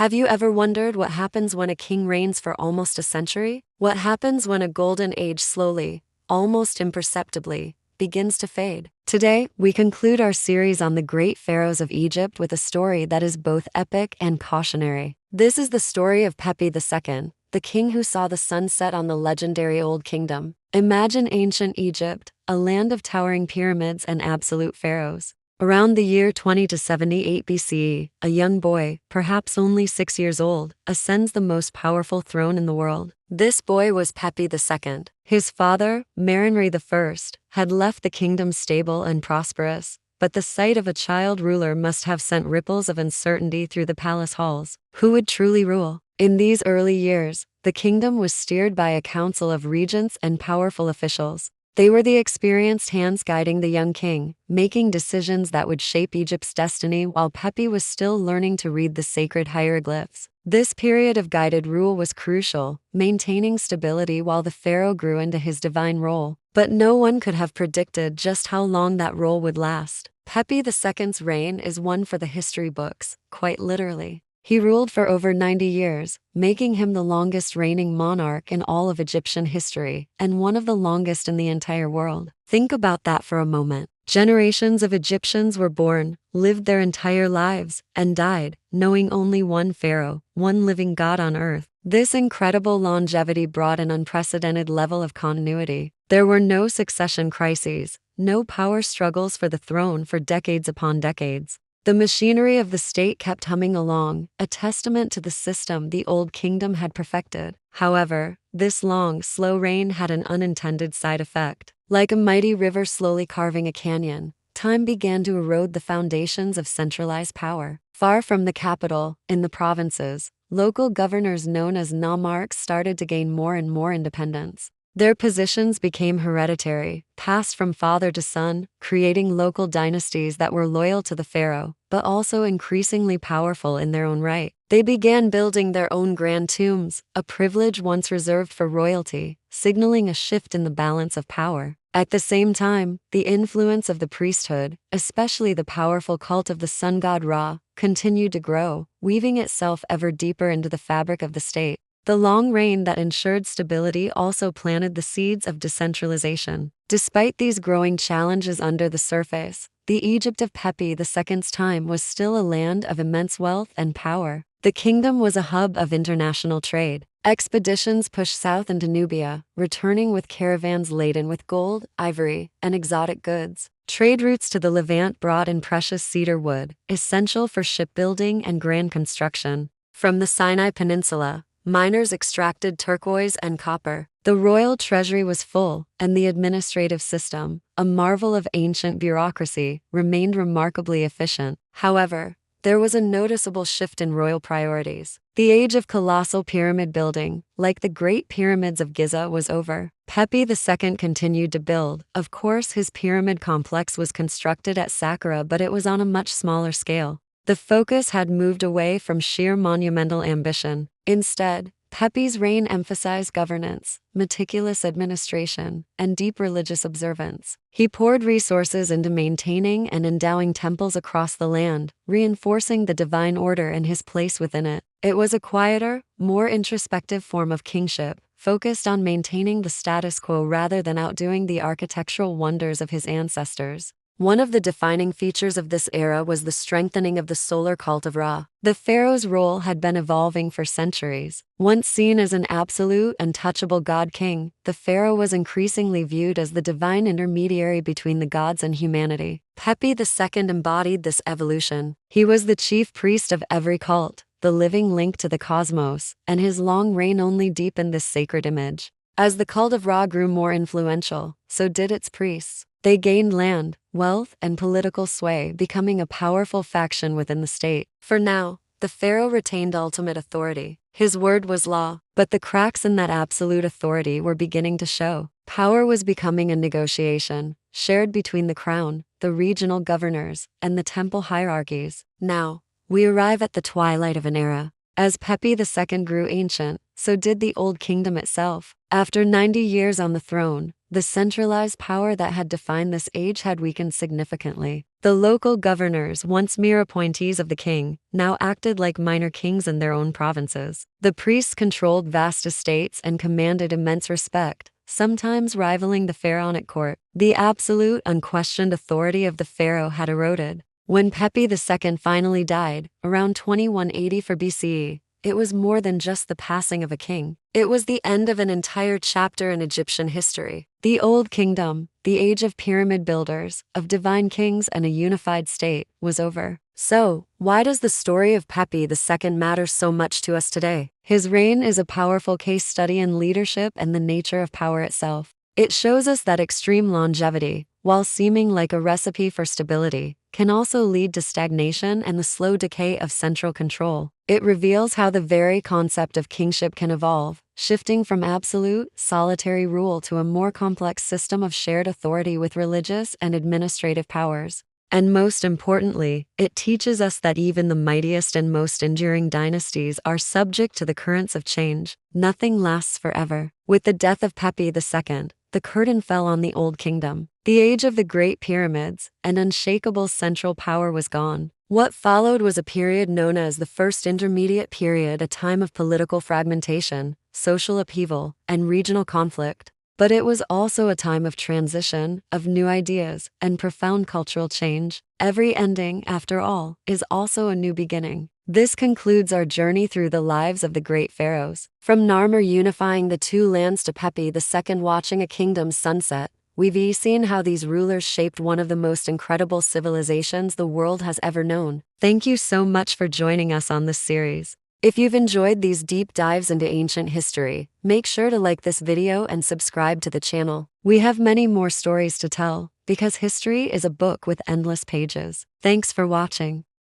Have you ever wondered what happens when a king reigns for almost a century? What happens when a golden age slowly, almost imperceptibly, begins to fade? Today, we conclude our series on the great pharaohs of Egypt with a story that is both epic and cautionary. This is the story of Pepi II, the king who saw the sun set on the legendary Old Kingdom. Imagine ancient Egypt, a land of towering pyramids and absolute pharaohs. Around the year 20 to 78 BCE, a young boy, perhaps only 6 years old, ascends the most powerful throne in the world. This boy was Pepi II. His father, Merenri I, had left the kingdom stable and prosperous, but the sight of a child ruler must have sent ripples of uncertainty through the palace halls. Who would truly rule? In these early years, the kingdom was steered by a council of regents and powerful officials. They were the experienced hands guiding the young king, making decisions that would shape Egypt's destiny while Pepi was still learning to read the sacred hieroglyphs. This period of guided rule was crucial, maintaining stability while the pharaoh grew into his divine role. But no one could have predicted just how long that role would last. Pepi II's reign is one for the history books, quite literally. He ruled for over 90 years, making him the longest reigning monarch in all of Egyptian history, and one of the longest in the entire world. Think about that for a moment. Generations of Egyptians were born, lived their entire lives, and died, knowing only one pharaoh, one living god on earth. This incredible longevity brought an unprecedented level of continuity. There were no succession crises, no power struggles for the throne for decades upon decades. The machinery of the state kept humming along, a testament to the system the Old Kingdom had perfected. However, this long, slow reign had an unintended side effect. Like a mighty river slowly carving a canyon, time began to erode the foundations of centralized power. Far from the capital, in the provinces, local governors known as nomarchs started to gain more and more independence. Their positions became hereditary, passed from father to son, creating local dynasties that were loyal to the pharaoh, but also increasingly powerful in their own right. They began building their own grand tombs, a privilege once reserved for royalty, signaling a shift in the balance of power. At the same time, the influence of the priesthood, especially the powerful cult of the sun god Ra, continued to grow, weaving itself ever deeper into the fabric of the state. The long reign that ensured stability also planted the seeds of decentralization. Despite these growing challenges under the surface, the Egypt of Pepi II's time was still a land of immense wealth and power. The kingdom was a hub of international trade. Expeditions pushed south into Nubia, returning with caravans laden with gold, ivory, and exotic goods. Trade routes to the Levant brought in precious cedar wood, essential for shipbuilding and grand construction. From the Sinai Peninsula, miners extracted turquoise and copper. The royal treasury was full, and the administrative system, a marvel of ancient bureaucracy, remained remarkably efficient. However, there was a noticeable shift in royal priorities. The age of colossal pyramid building, like the Great Pyramids of Giza, was over. Pepi II continued to build. Of course, his pyramid complex was constructed at Saqqara, but it was on a much smaller scale. The focus had moved away from sheer monumental ambition. Instead, Pepi's reign emphasized governance, meticulous administration, and deep religious observance. He poured resources into maintaining and endowing temples across the land, reinforcing the divine order and his place within it. It was a quieter, more introspective form of kingship, focused on maintaining the status quo rather than outdoing the architectural wonders of his ancestors. One of the defining features of this era was the strengthening of the solar cult of Ra. The pharaoh's role had been evolving for centuries. Once seen as an absolute, untouchable god-king, the pharaoh was increasingly viewed as the divine intermediary between the gods and humanity. Pepi II embodied this evolution. He was the chief priest of every cult, the living link to the cosmos, and his long reign only deepened this sacred image. As the cult of Ra grew more influential, so did its priests. They gained land, wealth, and political sway, becoming a powerful faction within the state. For now, the pharaoh retained ultimate authority. His word was law, but the cracks in that absolute authority were beginning to show. Power was becoming a negotiation, shared between the crown, the regional governors, and the temple hierarchies. Now, we arrive at the twilight of an era. As Pepi II grew ancient, so did the Old Kingdom itself. After 90 years on the throne, the centralized power that had defined this age had weakened significantly. The local governors, once mere appointees of the king, now acted like minor kings in their own provinces. The priests controlled vast estates and commanded immense respect, sometimes rivaling the pharaonic court. The absolute, unquestioned authority of the pharaoh had eroded. When Pepi II finally died, around 2184 BCE, it was more than just the passing of a king. It was the end of an entire chapter in Egyptian history. The Old Kingdom, the age of pyramid builders, of divine kings and a unified state, was over. So, why does the story of Pepi II matter so much to us today? His reign is a powerful case study in leadership and the nature of power itself. It shows us that extreme longevity, while seeming like a recipe for stability, can also lead to stagnation and the slow decay of central control. It reveals how the very concept of kingship can evolve, shifting from absolute, solitary rule to a more complex system of shared authority with religious and administrative powers. And most importantly, it teaches us that even the mightiest and most enduring dynasties are subject to the currents of change. Nothing lasts forever. With the death of Pepi II, the curtain fell on the Old Kingdom. The age of the Great Pyramids, an unshakable central power, was gone. What followed was a period known as the First Intermediate Period, a time of political fragmentation, social upheaval, and regional conflict. But it was also a time of transition, of new ideas, and profound cultural change. Every ending, after all, is also a new beginning. This concludes our journey through the lives of the great pharaohs. From Narmer unifying the two lands to Pepi II watching a kingdom's sunset, we've seen how these rulers shaped one of the most incredible civilizations the world has ever known. Thank you so much for joining us on this series. If you've enjoyed these deep dives into ancient history, make sure to like this video and subscribe to the channel. We have many more stories to tell, because history is a book with endless pages. Thanks for watching.